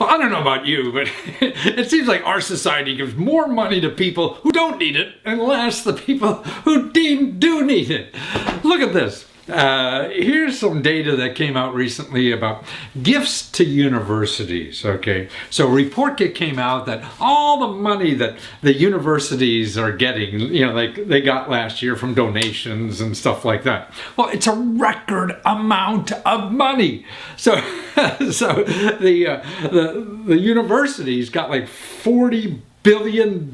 Well, I don't know about you, but it seems like our society gives more money to people who don't need it and less to people who do need it. Look at this. Here's some data that came out recently about gifts to universities. Okay, so a report came out that all the money that the universities are getting, like they got last year from donations and stuff like that. Well, it's a record amount of money. So, the universities got like $40 billion.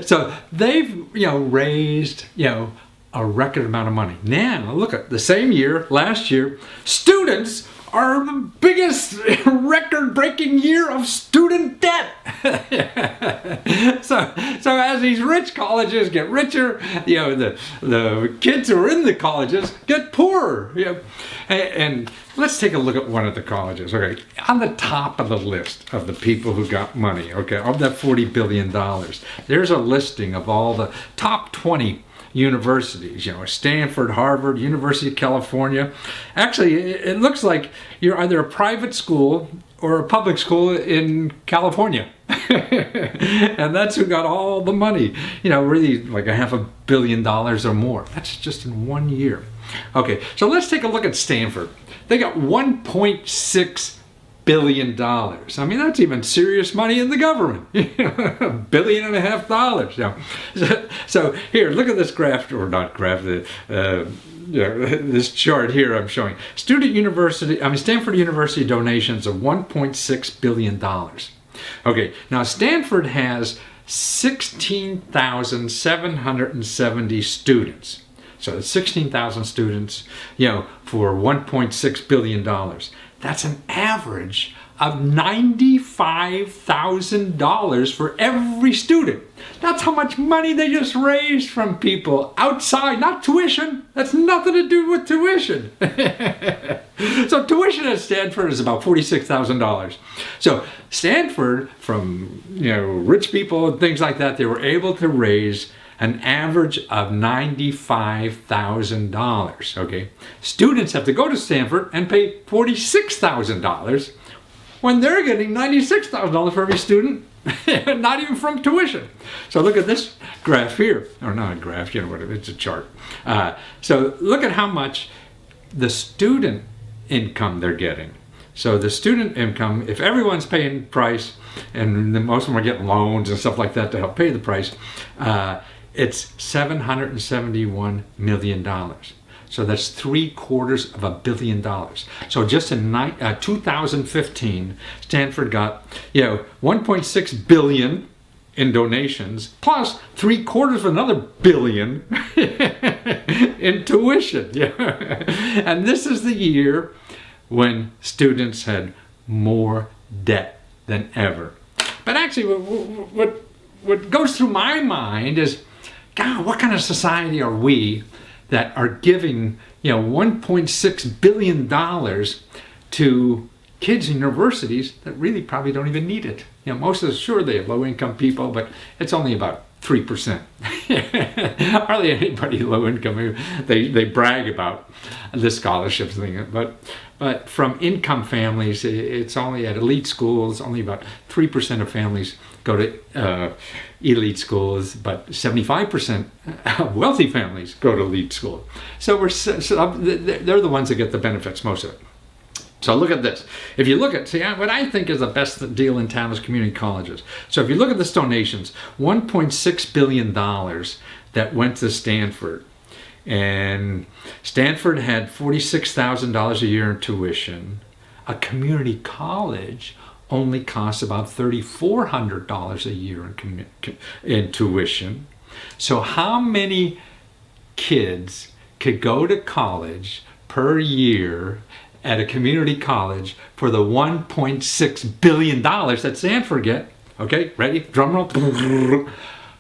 So they've raised a record amount of money. Now, look at the same year, last year, students are the biggest record-breaking year of student debt. So as these rich colleges get richer, the kids who are in the colleges get poorer. And let's take a look at one of the colleges. Okay, on the top of the list of the people who got money, okay, of that $40 billion, there's a listing of all the top 20 universities, Stanford, Harvard, University of California. Actually, it looks like you're either a private school or a public school in California. And that's who got all the money, really like $500 million or more. That's just in 1 year. Okay, so let's take a look at Stanford. They got $1.6 billion. I mean, that's even serious money in the government. $1.5 billion. So here, look at this graph, or not graph, this chart here I'm showing. Stanford University donations of $1.6 billion. Okay, now Stanford has 16,770 students. So it's 16,000 students, for $1.6 billion. That's an average of $95,000 for every student. That's how much money they just raised from people outside, not tuition. That's nothing to do with tuition. So tuition at Stanford is about $46,000. So Stanford, from rich people and things like that, they were able to raise an average of $95,000, okay? Students have to go to Stanford and pay $46,000 when they're getting $96,000 for every student, not even from tuition. So look at this graph here, or not a graph, whatever, it's a chart. So look at how much the student income they're getting. So the student income, if everyone's paying price, and most of them are getting loans and stuff like that to help pay the price, it's $771 million. So that's $750 million. So just in 2015, Stanford got, $1.6 billion in donations, plus $750 million in tuition. And this is the year when students had more debt than ever. But actually, what goes through my mind is, God, what kind of society are we that are giving, $1.6 billion to kids in universities that really probably don't even need it? Most of us, sure, they have low-income people, but it's only about 3%. Hardly anybody low income. They brag about the scholarships thing, but from income families, it's only at elite schools. Only about 3% of families go to elite schools, but 75% of wealthy families go to elite school. So they're the ones that get the benefits, most of it. So look at this. If you look at, what I think is the best deal in town is community colleges. So if you look at this donations, $1.6 billion that went to Stanford. And Stanford had $46,000 a year in tuition. A community college only costs about $3,400 a year in tuition. So how many kids could go to college per year at a community college for the $1.6 billion that Stanford get? Okay, ready? Drum roll.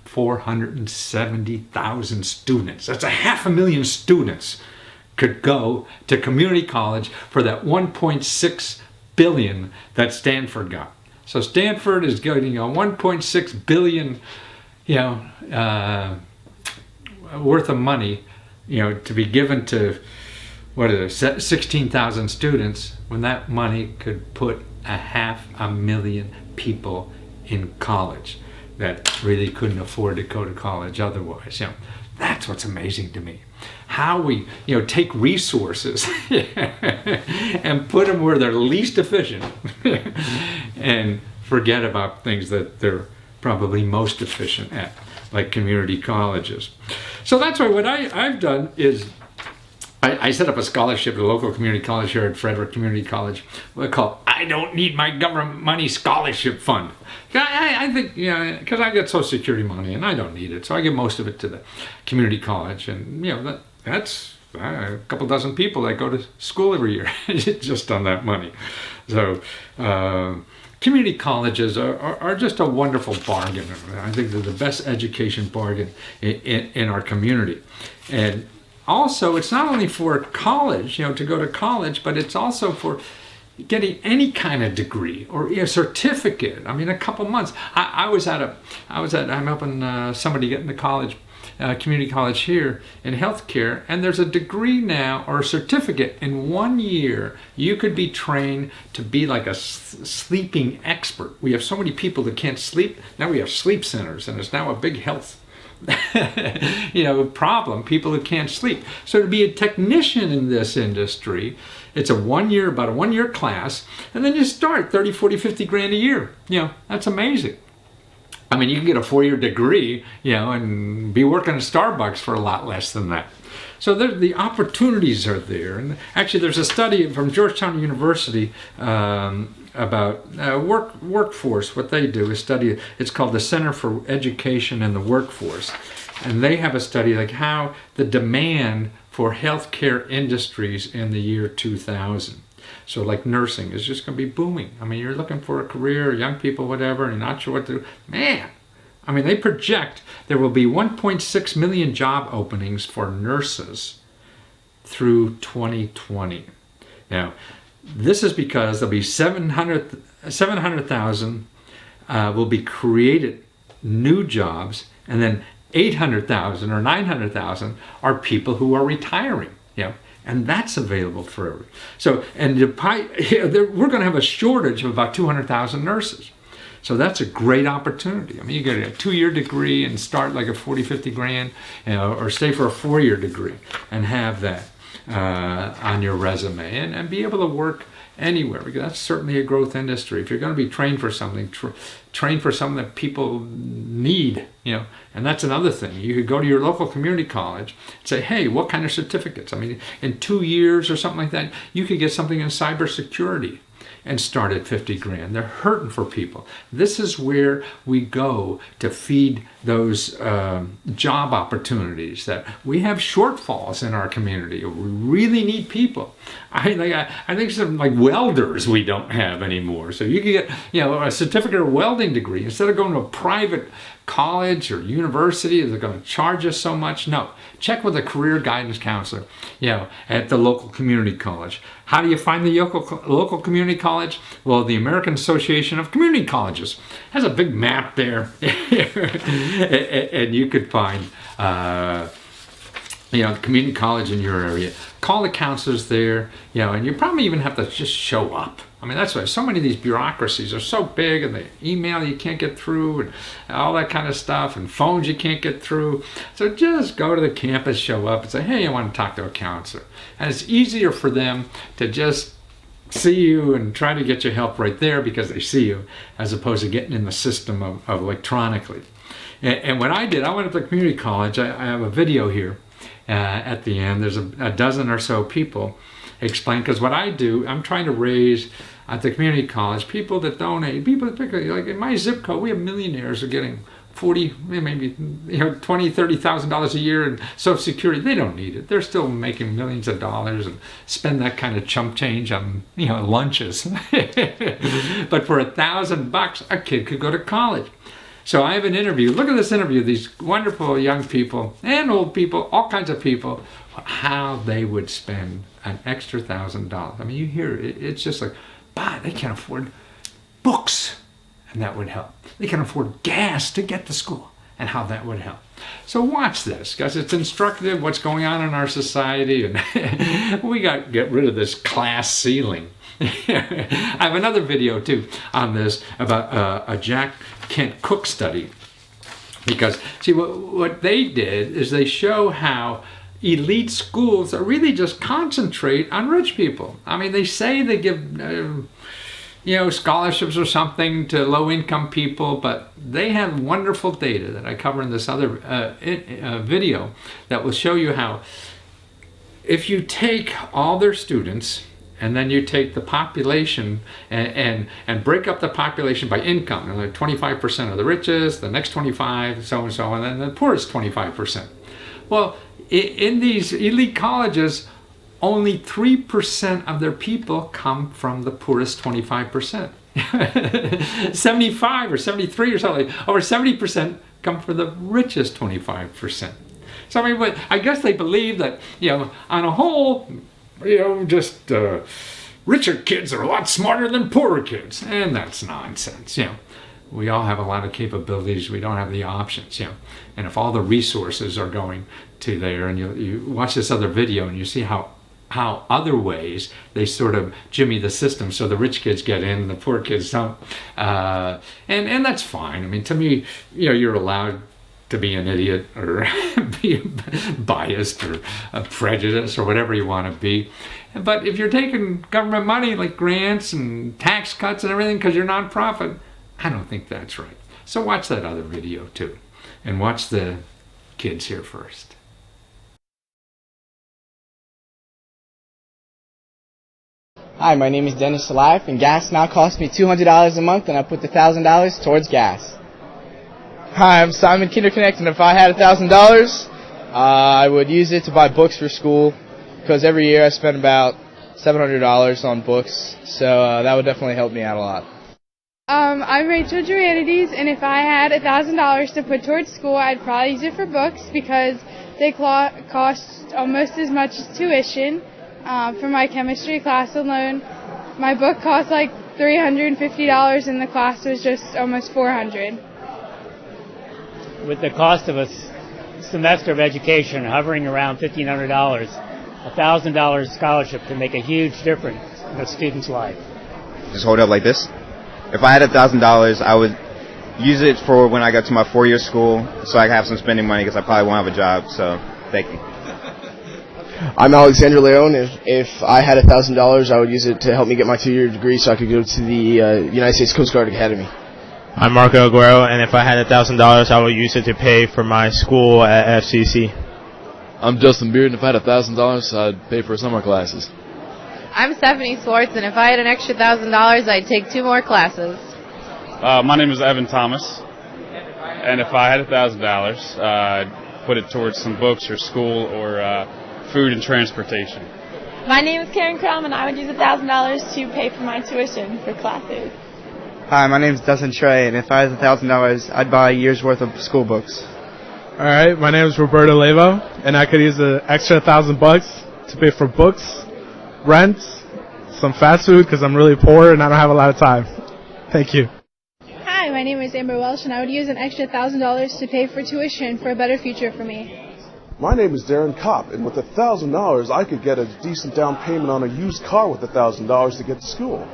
470,000 students. That's 500,000 students could go to community college for that $1.6 billion that Stanford got. So Stanford is getting a $1.6 billion, worth of money, to be given to what is it, 16,000 students, when that money could put 500,000 people in college that really couldn't afford to go to college otherwise. That's what's amazing to me. How we, take resources and put them where they're least efficient and forget about things that they're probably most efficient at, like community colleges. So that's why what I've done is I set up a scholarship at a local community college here at Frederick Community College. We call I Don't Need My Government Money Scholarship Fund. I think, because I get Social Security money and I don't need it, so I give most of it to the community college. And, that's a couple dozen people that go to school every year just on that money. So community colleges are just a wonderful bargain. I think they're the best education bargain in our community. And also, it's not only for college, to go to college, but it's also for getting any kind of degree or a certificate. I mean, a couple months. I'm helping somebody get into college, community college here in healthcare, and there's a degree now or a certificate in 1 year. You could be trained to be like a sleeping expert. We have so many people that can't sleep. Now we have sleep centers, and it's now a big health problem, people who can't sleep. So to be a technician in this industry, it's about a 1 year class, and then you start 30, 40, 50 grand a year. That's amazing. I mean, you can get a 4-year degree, and be working at Starbucks for a lot less than that. So the opportunities are there. And actually, there's a study from Georgetown University about workforce. What they do is study, it's called the Center for Education and the Workforce. And they have a study like how the demand for healthcare industries in the year 2000. So like nursing is just going to be booming. I mean, you're looking for a career, young people, whatever, and you're not sure what to do. Man, I mean, they project there will be 1.6 million job openings for nurses through 2020. Now, this is because there'll be 700,000 will be created new jobs, and then 800,000 or 900,000 are people who are retiring. And that's available for everyone. So, and we're going to have a shortage of about 200,000 nurses. So that's a great opportunity. I mean, you get a 2-year degree and start like a 40, 50 grand, or stay for a 4-year degree and have that on your resume and be able to work anywhere, because that's certainly a growth industry. If you're going to be trained for something, train for something that people need, and that's another thing. You could go to your local community college and say, hey, what kind of certificates? I mean, in 2 years or something like that, you could get something in cybersecurity and start at 50 grand. They're hurting for people. This is where we go to feed those job opportunities that we have shortfalls in our community. We really need people. I think some like welders we don't have anymore. So you can get a certificate or welding degree instead of going to a private college or university. They're going to charge us so much. No, check with a career guidance counselor, at the local community college. How do you find the local community college? Well, the American Association of Community Colleges has a big map there, and you could find the community college in your area. Call the counselors there, and you probably even have to just show up. I mean, that's why so many of these bureaucracies are so big, and the email you can't get through, and all that kind of stuff, and phones you can't get through. So just go to the campus, show up, and say, hey, I want to talk to a counselor. And it's easier for them to just see you and try to get your help right there because they see you, as opposed to getting in the system of electronically. And what I did, I went up to the community college. I have a video here at the end. There's a dozen or so people explain, because what I do, I'm trying to raise at the community college people that donate, people that pick, like in my zip code, we have millionaires who are getting 40, maybe $20,000, $30,000 a year in Social Security. They don't need it. They're still making millions of dollars and spend that kind of chump change on lunches. But for $1,000, a kid could go to college. So I have an interview. Look at this interview. These wonderful young people and old people, all kinds of people, how they would spend an extra $1,000. I mean, you hear it. It's just like, they can't afford books, and that would help. They can afford gas to get to school, and how that would help. So watch this, because it's instructive what's going on in our society, and we got to get rid of this class ceiling. I have another video too on this about a Jack Kent Cooke study, because see what they did is they show how elite schools are really just concentrate on rich people. I mean, they say they give scholarships or something to low-income people, but they have wonderful data that I cover in this other video that will show you how if you take all their students and then you take the population and break up the population by income, like 25% of the richest, the next 25, so and so, and then the poorest 25%. Well, in these elite colleges, only 3% of their people come from the poorest 25%. 75 or 73 or something, over 70% come from the richest 25%. So I mean, I guess they believe that, on a whole, just richer kids are a lot smarter than poorer kids. And that's nonsense, We all have a lot of capabilities. We don't have the options, And if all the resources are going to there, and you watch this other video and you see how other ways they sort of jimmy the system so the rich kids get in and the poor kids don't. And that's fine. I mean, to me, you're allowed to be an idiot or be biased or prejudiced or whatever you want to be. But if you're taking government money like grants and tax cuts and everything because you're nonprofit, I don't think that's right. So watch that other video too. And watch the kids here first. Hi, my name is Dennis Salaif, and gas now costs me $200 a month, and I put the $1,000 towards gas. Hi, I'm Simon Kinderconnect, and if I had $1,000, I would use it to buy books for school, because every year I spend about $700 on books, so that would definitely help me out a lot. I'm Rachel Geranides, and if I had $1,000 to put towards school, I'd probably use it for books, because they cost almost as much as tuition. For my chemistry class alone, my book cost like $350 and the class was just almost $400. With the cost of a semester of education hovering around $1,500, $1,000 scholarship can make a huge difference in a student's life. Just hold it up like this. If I had $1,000, I would use it for when I got to my 4-year school so I can have some spending money because I probably won't have a job. So, thank you. I'm Alexander Leone. If I had $1,000, I would use it to help me get my 2-year degree so I could go to the United States Coast Guard Academy. I'm Marco Aguero, and if I had $1,000, I would use it to pay for my school at FCC. I'm Justin Beard, and if I had $1,000, I'd pay for summer classes. I'm Stephanie Swartz, and if I had an extra $1,000, I'd take 2 more classes. My name is Evan Thomas, and if I had $1,000, I'd put it towards some books or school or food and transportation. My name is Karen Crum, and I would use $1,000 to pay for my tuition for classes. Hi, my name is Dustin Trey, and if I had $1,000, I'd buy a year's worth of school books. All right, my name is Roberto Levo, and I could use an extra $1,000 to pay for books, rent, some fast food because I'm really poor and I don't have a lot of time. Thank you. Hi, my name is Amber Welsh, and I would use an extra $1,000 to pay for tuition for a better future for me. My name is Darren Kopp, and with $1,000, I could get a decent down payment on a used car with $1,000 to get to school.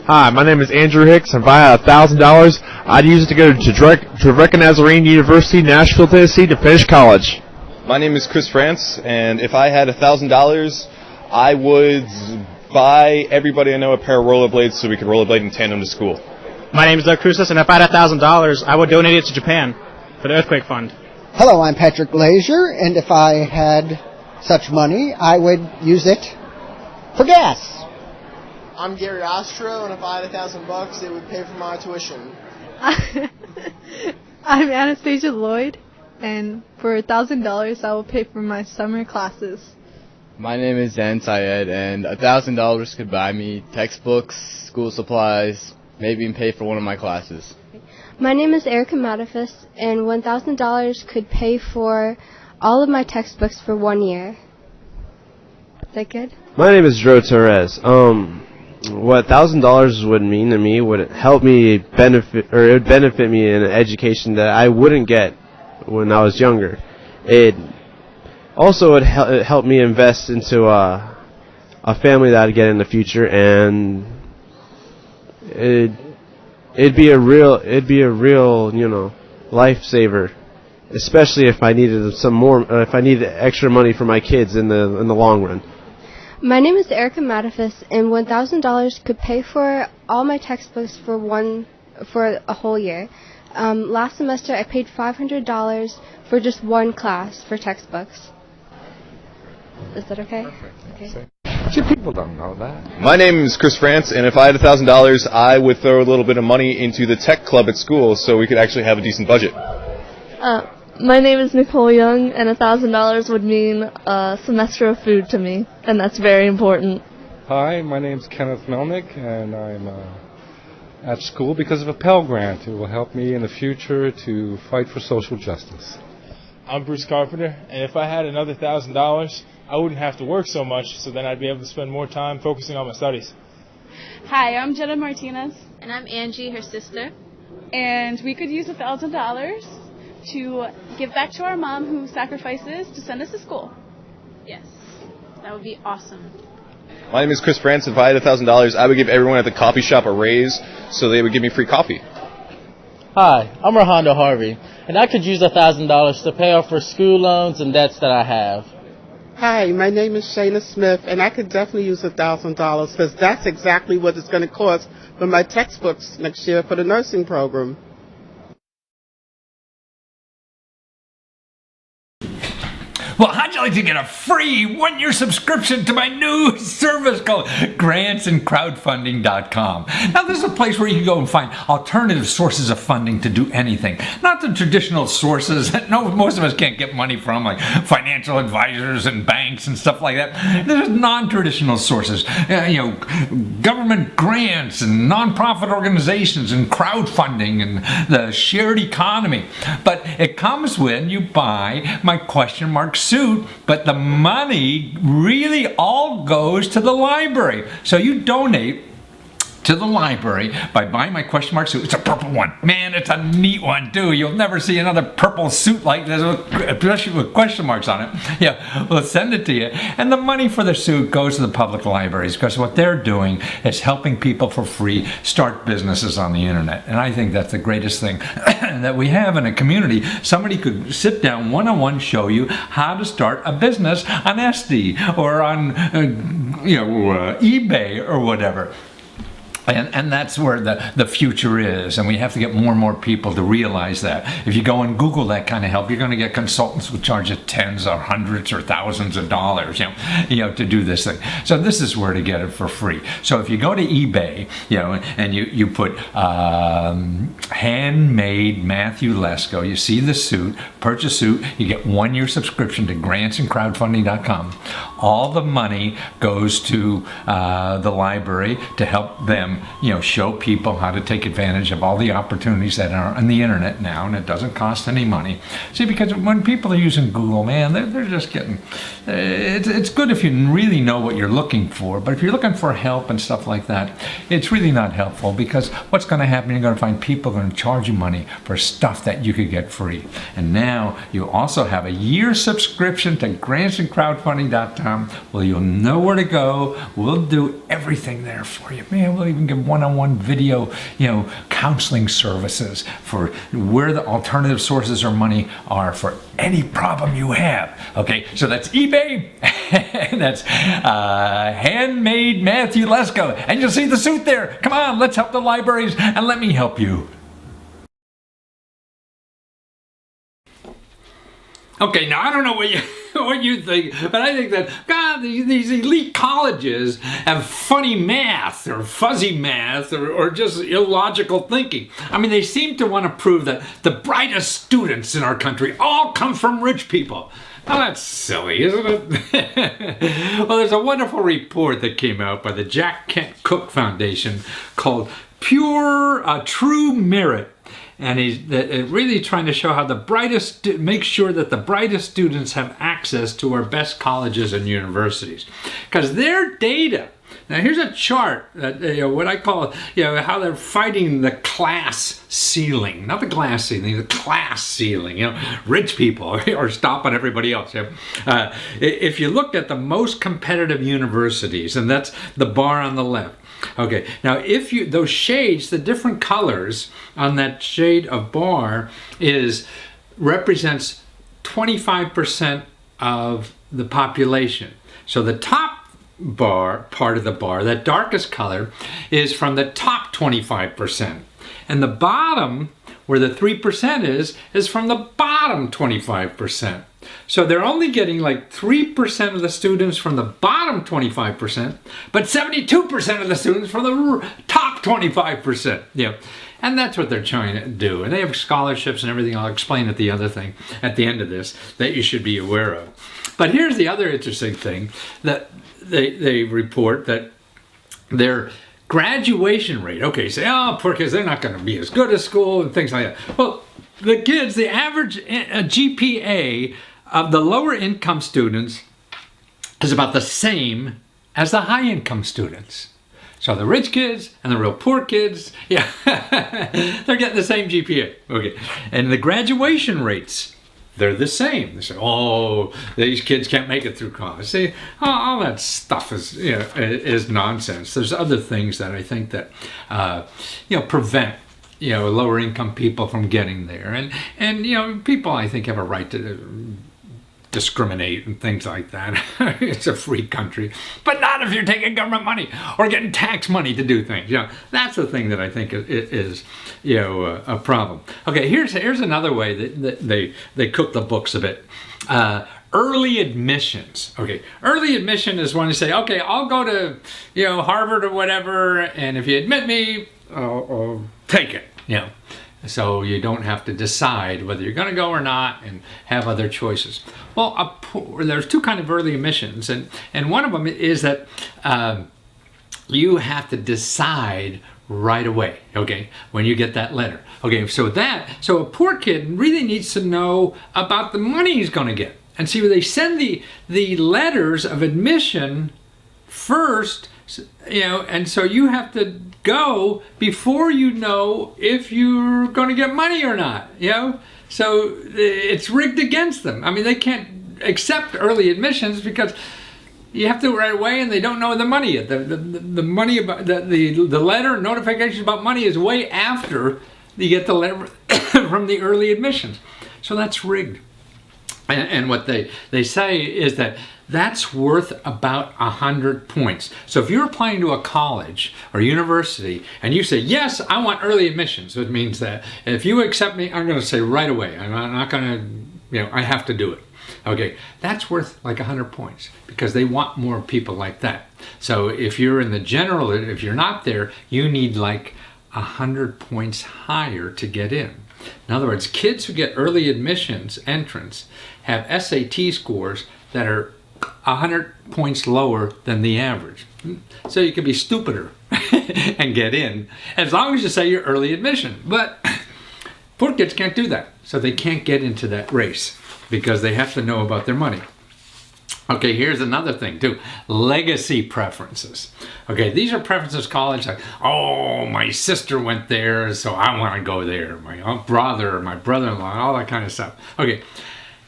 Hi, my name is Andrew Hicks, and if I had $1,000, I'd use it to go to Trevecca Nazarene University, Nashville, Tennessee, to finish college. My name is Chris France, and if I had $1,000, I would buy everybody I know a pair of rollerblades so we could rollerblade in tandem to school. My name is Doug Cruzes, and if I had $1,000, I would donate it to Japan for the earthquake fund. Hello, I'm Patrick Glazier, and if I had such money, I would use it for gas. I'm Gary Ostro, and if I had $1,000, it would pay for my tuition. I'm Anastasia Lloyd, and for $1,000, I will pay for my summer classes. My name is Dan Syed, and $1,000 could buy me textbooks, school supplies, maybe even pay for one of my classes. My name is Erica Matafis, and $1,000 could pay for all of my textbooks for 1 year. Is that good? My name is Drew Torres. What $1,000 would mean to me would help me benefit, or it would benefit me in an education that I wouldn't get when I was younger. It also would help me invest into a family that I'd get in the future, and it'd be a real lifesaver, especially if I needed if I needed extra money for my kids in the long run. My name is Erica Mattifus, and $1,000 could pay for all my textbooks for a whole year. Last semester, I paid $500 for just one class for textbooks. Is that okay? Perfect. Okay. See, people don't know that. My name is Chris France, and if I had $1,000, I would throw a little bit of money into the tech club at school so we could actually have a decent budget. My name is Nicole Young, and $1,000 would mean a semester of food to me, and that's very important. Hi, my name is Kenneth Melnick, and I'm at school because of a Pell Grant. It will help me in the future to fight for social justice. I'm Bruce Carpenter, and if I had another $1,000, I wouldn't have to work so much, so then I'd be able to spend more time focusing on my studies. Hi, I'm Jenna Martinez. And I'm Angie, her sister. And we could use $1,000 to give back to our mom who sacrifices to send us to school. Yes, that would be awesome. My name is Chris France. If I had $1,000, I would give everyone at the coffee shop a raise so they would give me free coffee. Hi, I'm Rohondo Harvey, and I could use $1,000 to pay off for school loans and debts that I have. Hi, my name is Shayna Smith, and I could definitely use $1,000 because that's exactly what it's going to cost for my textbooks next year for the nursing program. Well, how'd you like to get a free one-year subscription to my new service called grantsandcrowdfunding.com? Now, this is a place where you can go and find alternative sources of funding to do anything. Not the traditional sources that most of us can't get money from, like financial advisors and banks and stuff like that. There's non-traditional sources, government grants and nonprofit organizations and crowdfunding and the shared economy. But it comes when you buy my question mark suit, but the money really all goes to the library. So you donate to the library by buying my question mark suit. It's a purple one. Man, it's a neat one too. You'll never see another purple suit like this, especially with question marks on it. Yeah, we'll send it to you. And the money for the suit goes to the public libraries because what they're doing is helping people for free start businesses on the internet. And I think that's the greatest thing that we have in a community. Somebody could sit down one-on-one, show you how to start a business on SD or on eBay or whatever. And that's where the future is, and we have to get more and more people to realize that. If you go and Google that kind of help, you're going to get consultants who charge you tens or hundreds or thousands of dollars, to do this thing. So this is where to get it for free. So if you go to eBay, and you put handmade Matthew Lesko, you see the suit, purchase suit, you get 1 year subscription to grantsandcrowdfunding.com. All the money goes to the library to help them show people how to take advantage of all the opportunities that are on the internet now, and it doesn't cost any money. See, because when people are using Google, man, they're just getting, it's good if you really know what you're looking for, but if you're looking for help and stuff like that, it's really not helpful, because what's going to happen, you're going to find people going to charge you money for stuff that you could get free. And now you also have a year subscription to grantsandcrowdfunding.com where you'll know where to go. We'll do everything there for you. Man, we'll even give one-on-one video, counseling services for where the alternative sources of money are for any problem you have. Okay, so that's eBay, and that's handmade Matthew Lesko, and you'll see the suit there. Come on, let's help the libraries, and let me help you. Okay, now I don't know what you think, but I think that, God, these elite colleges have funny math or fuzzy math or just illogical thinking. I mean, they seem to want to prove that the brightest students in our country all come from rich people. Now that's silly, isn't it? Well, there's a wonderful report that came out by the Jack Kent Cooke Foundation called True Merit. and he's really trying to show how the brightest, make sure that the brightest students have access to our best colleges and universities, because their data. Now here's a chart that what I call how they're fighting the class ceiling, not the glass ceiling, the class ceiling. Rich people are stopping everybody else. If you look at the most competitive universities, and that's the bar on the left. Okay, now if you those shades, the different colors on that shade of bar represents 25% of the population. So the top part of the bar, that darkest color, is from the top 25%. And the bottom, where the 3% is from the bottom 25%. So they're only getting like 3% of the students from the bottom 25%, but 72% of the students from the top 25%. And that's what they're trying to do. And they have scholarships and everything. I'll explain at the other thing at the end of this that you should be aware of. But here's the other interesting thing, that they report that their graduation rate, okay, say, oh, poor kids, they're not going to be as good as school and things like that. Well, the kids, the average GPA of the lower income students is about the same as the high income students. So the rich kids and the real poor kids, they're getting the same GPA. Okay, and the graduation rates, they're the same. They say, oh, these kids can't make it through college. See, all that stuff is nonsense. There's other things that I think that prevent lower income people from getting there, and people I think have a right to discriminate and things like that. It's a free country, but not if you're taking government money or getting tax money to do things. That's the thing that I think is a problem. Okay, here's another way that they cook the books a bit. Early admissions. Okay, early admission is when you say, okay, I'll go to Harvard or whatever, and if you admit me, I'll take it. So you don't have to decide whether you're going to go or not and have other choices. Well, there's two kinds of early admissions, and one of them is that you have to decide right away, okay, when you get that letter. Okay, so a poor kid really needs to know about the money he's going to get. And see, they send the letters of admission first, and so you have to go before you know if you're going to get money or not, So it's rigged against them. I mean, they can't accept early admissions because you have to do it right away, and they don't know the money yet. The money about the letter notification about money is way after you get the letter from the early admissions. So that's rigged. And what they say is that that's worth about 100 points. So if you're applying to a college or university and you say, yes, I want early admissions, it means that if you accept me, I'm going to say right away, I'm not going to, I have to do it. Okay, that's worth like 100 points because they want more people like that. So if you're in the general, if you're not there, you need like 100 points higher to get in. In other words, kids who get early admissions entrance have SAT scores that are 100 points lower than the average. So you can be stupider and get in as long as you say you're early admission. But poor kids can't do that. So they can't get into that race because they have to know about their money. Okay, here's another thing too. Legacy preferences. Okay, these are preferences college like, oh, my sister went there, so I want to go there. My brother, my brother-in-law, all that kind of stuff. Okay,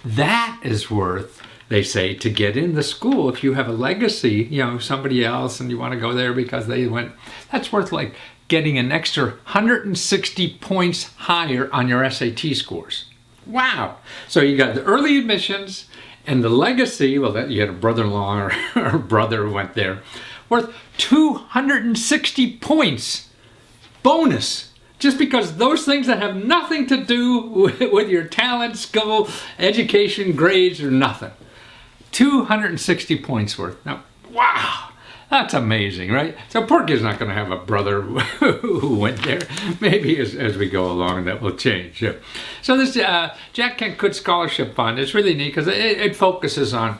that is worth, they say, to get in the school. If you have a legacy, somebody else, and you want to go there because they went, that's worth like getting an extra 160 points higher on your SAT scores. Wow. So you got the early admissions and the legacy, well, that you had a brother-in-law or brother who went there, worth 260 points bonus. Just because those things that have nothing to do with your talent, skill, education, grades, or nothing. 260 points worth. Now, wow, that's amazing, right? So poor kid's not going to have a brother who went there. Maybe as we go along that will change. Yeah. So this Jack Kent Cooke Scholarship Fund is really neat because it focuses on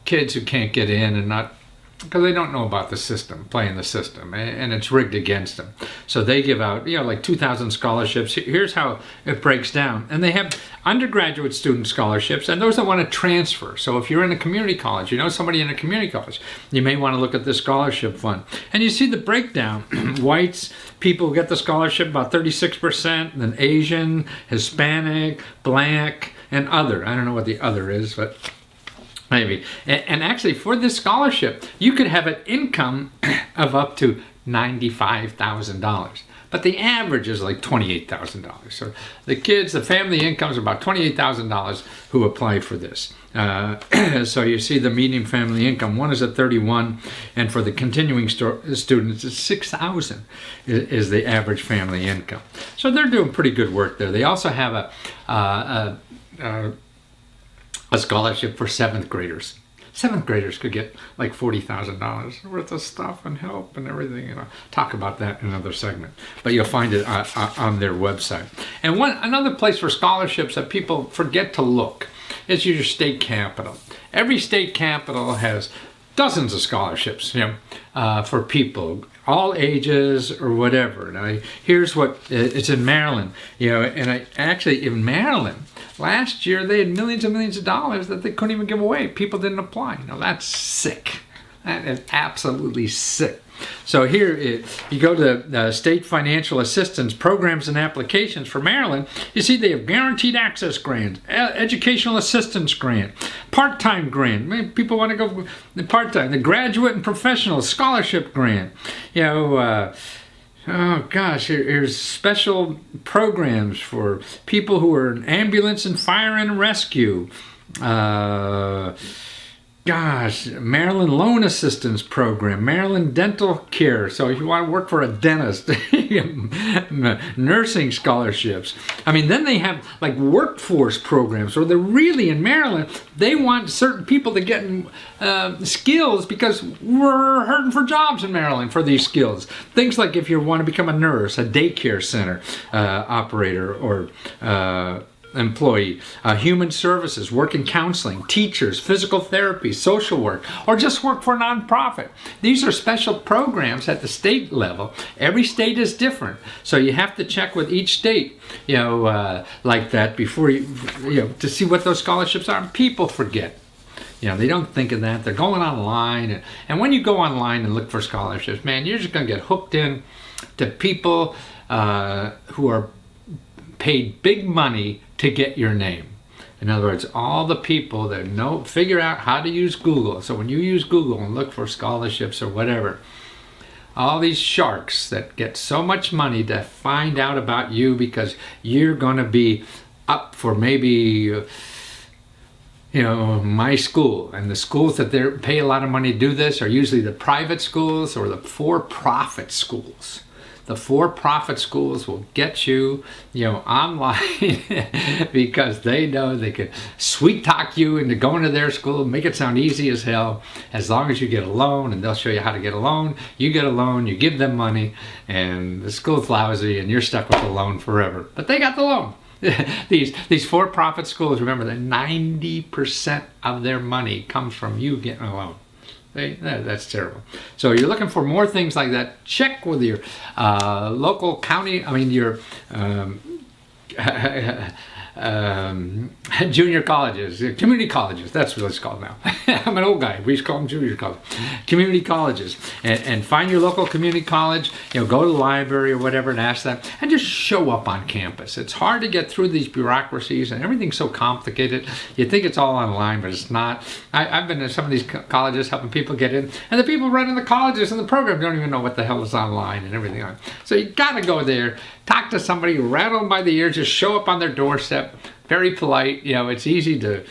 kids who can't get in and not because they don't know about the system, playing the system, and it's rigged against them. So they give out, like 2,000 scholarships. Here's how it breaks down. And they have undergraduate student scholarships and those that want to transfer. So if you're in a community college, you know somebody in a community college, you may want to look at the scholarship fund. And you see the breakdown. Whites, people get the scholarship, about 36%, then Asian, Hispanic, Black, and other. I don't know what the other is, but maybe. And actually, for this scholarship, you could have an income of up to $95,000. But the average is like $28,000. So the kids, the family income is about $28,000 who apply for this. So you see the median family income, one is at 31, and for the continuing students, it's 6,000 is the average family income. So they're doing pretty good work there. They also have a scholarship for 7th graders. 7th graders could get like $40,000 worth of stuff and help and everything. And I'll talk about that in another segment. But you'll find it on their website. And another place for scholarships that people forget to look is your state capital. Every state capital has dozens of scholarships, for people, all ages or whatever. Now, here's what it's in Maryland, and actually in Maryland, last year they had millions and millions of dollars that they couldn't even give away. People didn't apply. Now that's sick. That is absolutely sick. So here, you go to the State Financial Assistance Programs and Applications for Maryland, you see they have Guaranteed Access Grant, Educational Assistance Grant, Part-Time Grant. Maybe people want to go part-time. The Graduate and Professional Scholarship Grant. Oh gosh, here's special programs for people who are in ambulance and fire and rescue. Maryland Loan Assistance Program, Maryland Dental Care. So if you want to work for a dentist, nursing scholarships. Then they have like workforce programs, or they're really in Maryland, they want certain people to get skills because we're hurting for jobs in Maryland for these skills. Things like if you want to become a nurse, a daycare center operator, or employee, human services, work in counseling, teachers, physical therapy, social work, or just work for a nonprofit. These are special programs at the state level. Every state is different, so you have to check with each state, like that before to see what those scholarships are. People forget. They don't think of that. They're going online, and when you go online and look for scholarships, man, you're just going to get hooked in to people who are paid big money to get your name. In other words, all the people that figure out how to use Google. So when you use Google and look for scholarships or whatever, all these sharks that get so much money to find out about you because you're going to be up for maybe my school. And the schools that they pay a lot of money to do this are usually the private schools or the for-profit schools. The for-profit schools will get you, online because they know they can sweet talk you into going to their school, make it sound easy as hell, as long as you get a loan, and they'll show you how to get a loan. You get a loan, you give them money, and the school's lousy, and you're stuck with the loan forever. But they got the loan. These for-profit schools, remember that 90% of their money comes from you getting a loan. That's terrible. So you're looking for more things like that. Check with your local county, your junior colleges, community colleges, that's what it's called now. I'm an old guy, we used to call them junior colleges. Community colleges, and find your local community college, go to the library or whatever and ask them, and just show up on campus. It's hard to get through these bureaucracies, and everything's so complicated. You think it's all online, but it's not. I've been to some of these colleges helping people get in, and the people running the colleges and the program don't even know what the hell is online and everything. So you gotta go there, talk to somebody, rattle them by the ears, just show up on their doorstep. Very polite, it's easy to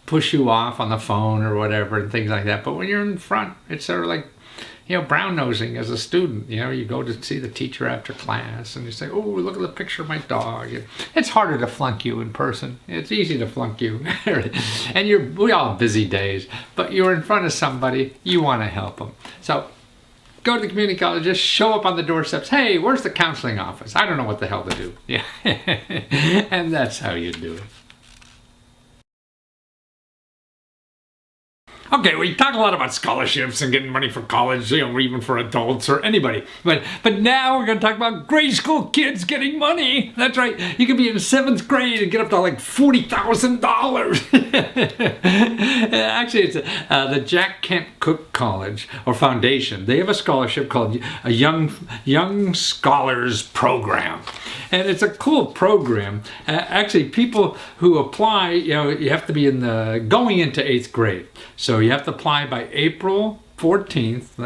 push you off on the phone or whatever and things like that. But when you're in front, it's sort of like, brown nosing as a student. You go to see the teacher after class and you say, oh, look at the picture of my dog. It's harder to flunk you in person. It's easy to flunk you. And we all have busy days, but you're in front of somebody, you want to help them. So go to the community college, just show up on the doorsteps. Hey, where's the counseling office? I don't know what the hell to do. Yeah, and that's how you do it. Okay, we talk a lot about scholarships and getting money for college, or even for adults or anybody. But now we're going to talk about grade school kids getting money. That's right. You could be in 7th grade and get up to like $40,000. Actually, it's the Jack Kent Cooke College or Foundation. They have a scholarship called a Young Scholars Program. And it's a cool program. Actually, people who apply, you have to be going into 8th grade. So you have to apply by April 14th,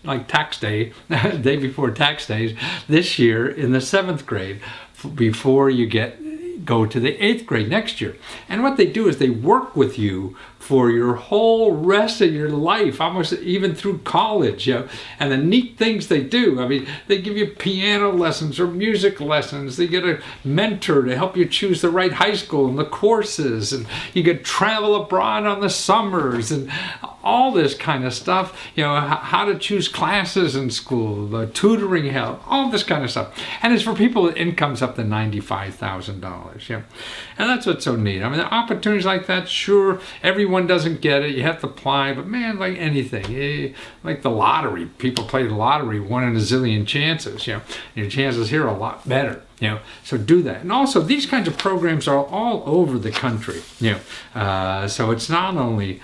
like tax day, day before tax days, this year in the 7th grade, before you go to the 8th grade next year. And what they do is they work with you for your whole rest of your life, almost even through college. And the neat things they do, I mean, they give you piano lessons or music lessons. They get a mentor to help you choose the right high school and the courses, and you get travel abroad on the summers and all this kind of stuff, how to choose classes in school, the tutoring help, all this kind of stuff. And it's for people with incomes up to $95,000. And that's what's so neat. I mean, the opportunities like that, sure, everyone doesn't get it. You have to apply, but man, like anything, like the lottery, people play the lottery 1 in a zillion chances. Your chances here are a lot better. So do that. And also, these kinds of programs are all over the country. So it's not only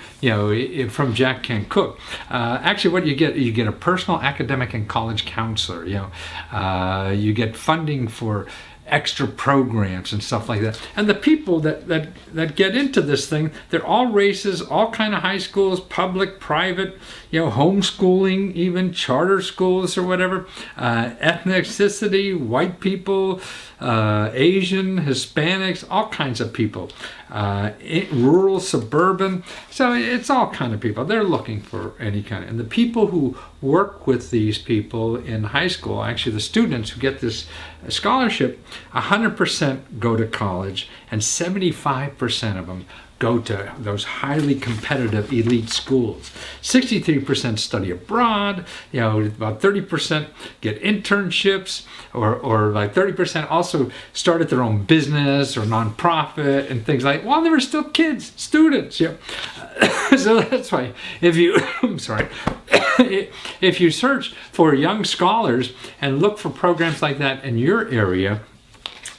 from Jack Kent Cooke. Actually, what you get a personal academic and college counselor. You get funding for extra programs and stuff like that. And the people that get into this thing, they're all races, all kind of high schools, public, private, homeschooling, even charter schools or whatever, ethnicity, white people, Asian, Hispanics, all kinds of people, rural, suburban. So it's all kind of people. They're looking for any kind of, and the people who work with these people in high school, actually the students who get this scholarship, 100% go to college, and 75% of them go to those highly competitive elite schools. 63% study abroad, about 30% get internships, or like 30% also started their own business or nonprofit and things like that while they were still kids, students. So that's why if you, I'm sorry, if you search for young scholars and look for programs like that in your area,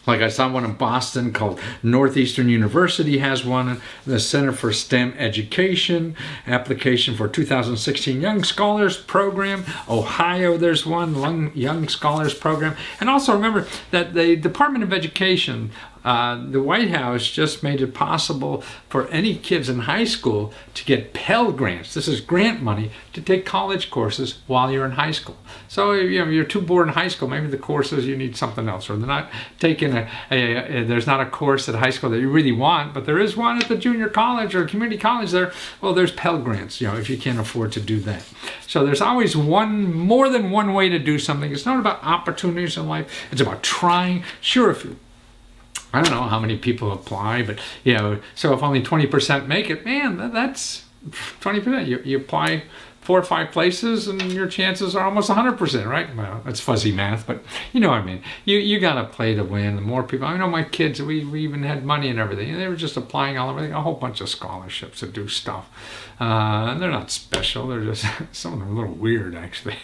like I saw one in Boston called Northeastern University has one, the Center for STEM Education, application for 2016 Young Scholars Program. Ohio, there's one, Young Scholars Program. And also remember that the Department of Education, the White House just made it possible for any kids in high school to get Pell Grants. This is grant money to take college courses while you're in high school. So you're too bored in high school, maybe the courses you need something else, or they're not taking there's not a course at high school that you really want, but there is one at the junior college or community college there. Well, there's Pell Grants, if you can't afford to do that. So there's always more than one way to do something. It's not about opportunities in life. It's about trying. Sure, I don't know how many people apply, but so if only 20% make it, man, that's 20%. You apply 4 or 5 places and your chances are almost 100%, right? Well, that's fuzzy math, but you know what I mean. You got to play to win. The more people, I know my kids, we even had money and everything, and they were just applying all over, a whole bunch of scholarships to do stuff. And they're not special. They're just, some of them are a little weird, actually.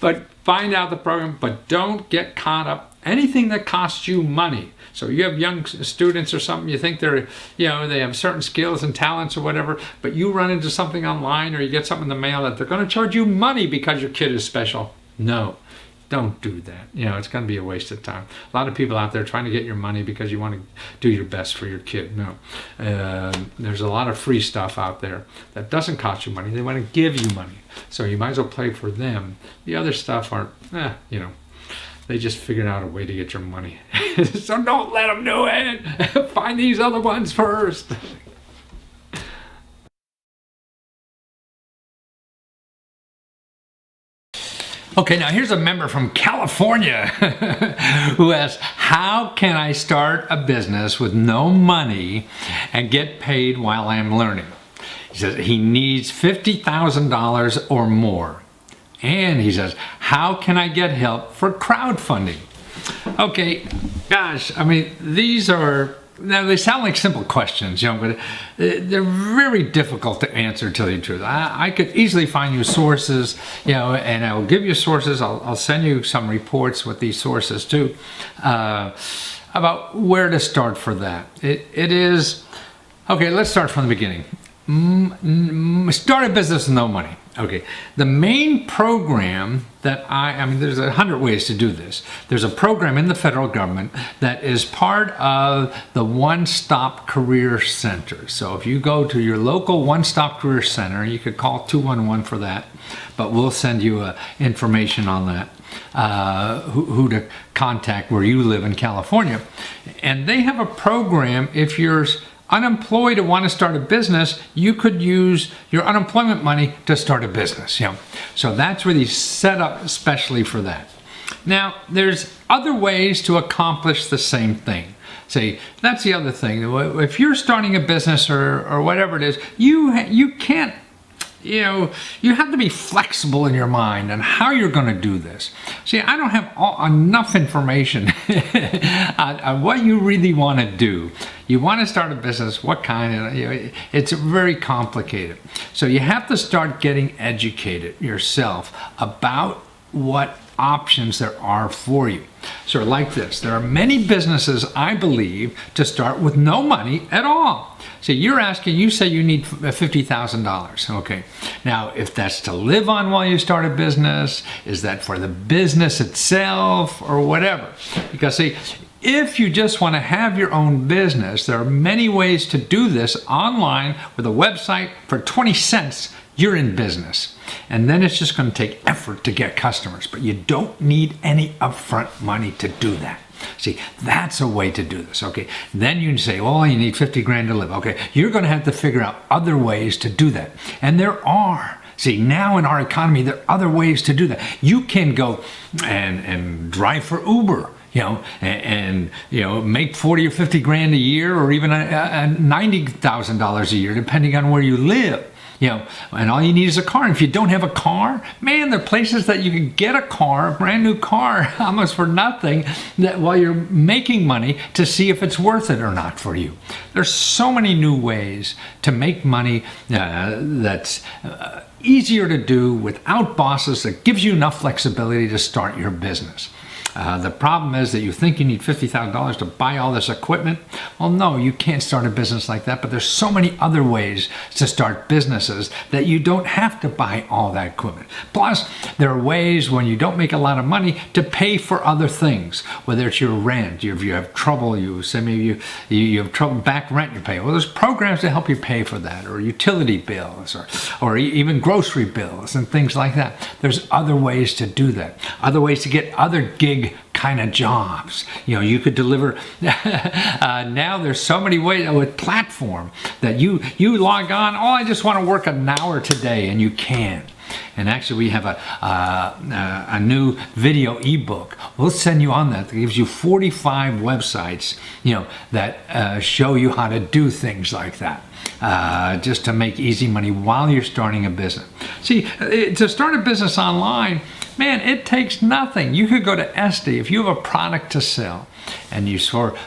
But find out the program, but don't get caught up. Anything that costs you money. So you have young students or something, you think they have certain skills and talents or whatever, but you run into something online or you get something in the mail that they're going to charge you money because your kid is special. No, don't do that. It's going to be a waste of time. A lot of people out there trying to get your money because you want to do your best for your kid. No, there's a lot of free stuff out there that doesn't cost you money. They want to give you money. So you might as well play for them. The other stuff aren't, they just figured out a way to get your money. So don't let them do it. Find these other ones first. Okay, now here's a member from California who asks, how can I start a business with no money and get paid while I'm learning? He says he needs $50,000 or more. And he says, how can I get help for crowdfunding? Okay, gosh, I mean, these are now they sound like simple questions, but they're very difficult to answer, to tell you the truth. I could easily find you sources, and I will give you sources. I'll send you some reports with these sources too, about where to start for that. It is, okay, let's start from the beginning. Start a business with no money. Okay, the main program that I mean, there's 100 ways to do this. There's a program in the federal government that is part of the One-Stop Career Center. So if you go to your local One-Stop Career Center, you could call 211 for that, but we'll send you information on that, who to contact where you live in California. And they have a program. If you're unemployed and want to start a business, you could use your unemployment money to start a business. So that's really set up especially for that. Now, there's other ways to accomplish the same thing. See, that's the other thing. If you're starting a business or whatever it is, you can't, you have to be flexible in your mind on how you're going to do this. See, I don't have enough information on what you really want to do. You want to start a business, what kind of, it's very complicated. So you have to start getting educated yourself about what options there are for you. So like this, there are many businesses, I believe, to start with no money at all. So you say you need $50,000. Okay. Now, if that's to live on while you start a business, is that for the business itself or whatever? Because see, if you just want to have your own business, there are many ways to do this online with a website. For 20 cents, you're in business. And then it's just going to take effort to get customers, but you don't need any upfront money to do that. See, that's a way to do this, okay? Then you can say, oh, you need 50 grand to live. Okay, you're going to have to figure out other ways to do that. And there are. See, now in our economy, there are other ways to do that. You can go and drive for Uber, and make 40 or 50 grand a year, or even $90,000 a year, depending on where you live. And all you need is a car. And if you don't have a car, man, there are places that you can get a car, a brand new car, almost for nothing, that while you're making money, to see if it's worth it or not for you. There's so many new ways to make money that's easier to do without bosses, that gives you enough flexibility to start your business. The problem is that you think you need $50,000 to buy all this equipment. Well, no, you can't start a business like that, but there's so many other ways to start businesses that you don't have to buy all that equipment. Plus, there are ways when you don't make a lot of money to pay for other things, whether it's your rent, if you have trouble, you have trouble back rent you pay. Well, there's programs to help you pay for that, or utility bills, or even grocery bills and things like that. There's other ways to do that, other ways to get other gig kind of jobs. You could deliver. Now there's so many ways with platform that you log on. Oh, I just want to work an hour today, and you can. And actually, we have a new video ebook. We'll send you on that gives you 45 websites, that show you how to do things like that. Just to make easy money while you're starting a business. See, to start a business online, man, it takes nothing. You could go to Etsy if you have a product to sell, and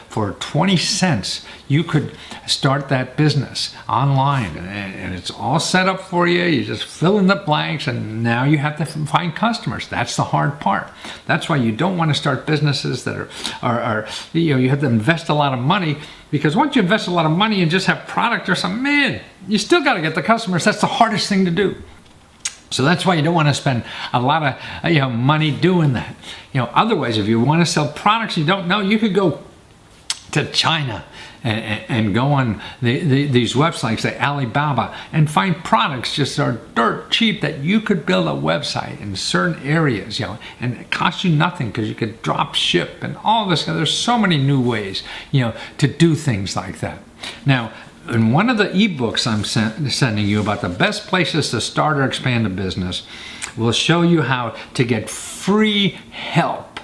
for 20 cents, you could start that business online, and it's all set up for you. You just fill in the blanks, and now you have to find customers. That's the hard part. That's why you don't want to start businesses that are you have to invest a lot of money, because once you invest a lot of money and just have product or something, man, you still got to get the customers. That's the hardest thing to do. So that's why you don't want to spend a lot of money doing that. Otherwise, if you want to sell products you don't know, you could go to China and go on these websites like Alibaba and find products just are dirt cheap that you could build a website in certain areas, and it costs you nothing because you could drop ship and all this. There's so many new ways, to do things like that. Now, in one of the ebooks I'm sending you about the best places to start or expand a business, we'll show you how to get free help,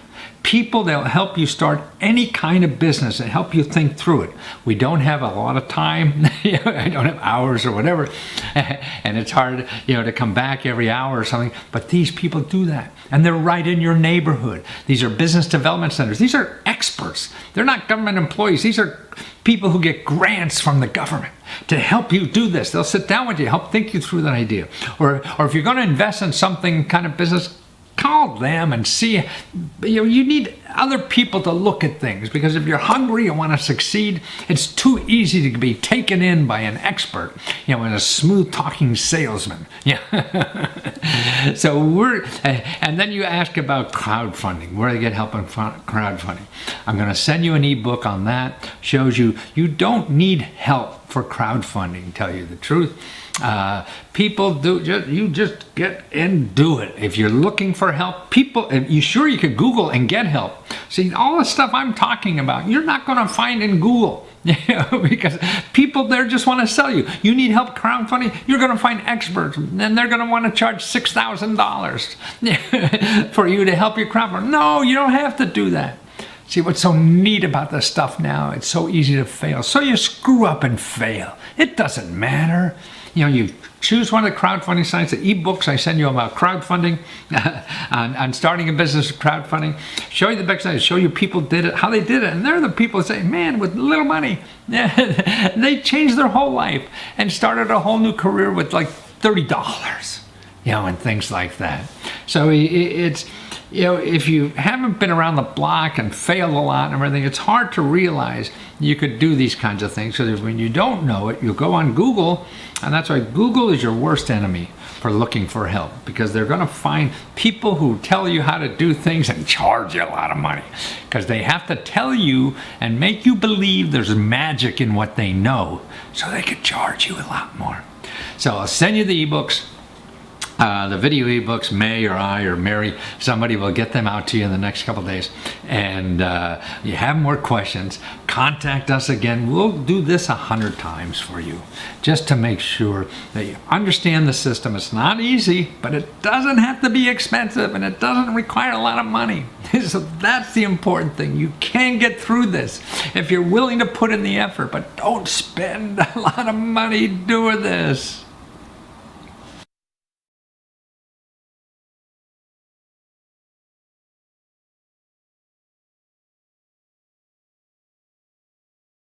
people that'll help you start any kind of business and help you think through it. We don't have a lot of time. I don't have hours or whatever. And it's hard, to come back every hour or something. But these people do that. And they're right in your neighborhood. These are business development centers. These are experts. They're not government employees. These are people who get grants from the government to help you do this. They'll sit down with you, help think you through that idea. Or if you're going to invest in something kind of business, call them and see. You need other people to look at things, because if you're hungry and want to succeed, it's too easy to be taken in by an expert, and a smooth talking salesman. Yeah. So and then you ask about crowdfunding, where to get help in crowdfunding. I'm going to send you an ebook on that. Shows you don't need help for crowdfunding, tell you the truth. People you just get and do it. If you're looking for help, you could Google and get help. See, all the stuff I'm talking about, you're not going to find in Google. Because people there just want to sell you. You need help crowdfunding, you're going to find experts, and they're going to want to charge $6,000 for you to help you crowdfund. No, you don't have to do that. See, what's so neat about this stuff now, it's so easy to fail. So you screw up and fail. It doesn't matter. You choose one of the crowdfunding sites, the ebooks I send you about crowdfunding, on starting a business with crowdfunding. Show you the best sites, show you people did it, how they did it. And they're the people that say, man, with little money, they changed their whole life and started a whole new career with like $30, and things like that. So it's, if you haven't been around the block and failed a lot and everything, it's hard to realize you could do these kinds of things. So when you don't know it, you go on Google, and that's why Google is your worst enemy for looking for help, because they're going to find people who tell you how to do things and charge you a lot of money, because they have to tell you and make you believe there's magic in what they know, so they can charge you a lot more. So I'll send you the ebooks. The video ebooks, May or I or Mary, somebody will get them out to you in the next couple of days. And you have more questions, contact us again. We'll do this 100 times for you, just to make sure that you understand the system. It's not easy, but it doesn't have to be expensive, and it doesn't require a lot of money. So that's the important thing. You can get through this if you're willing to put in the effort, but don't spend a lot of money doing this.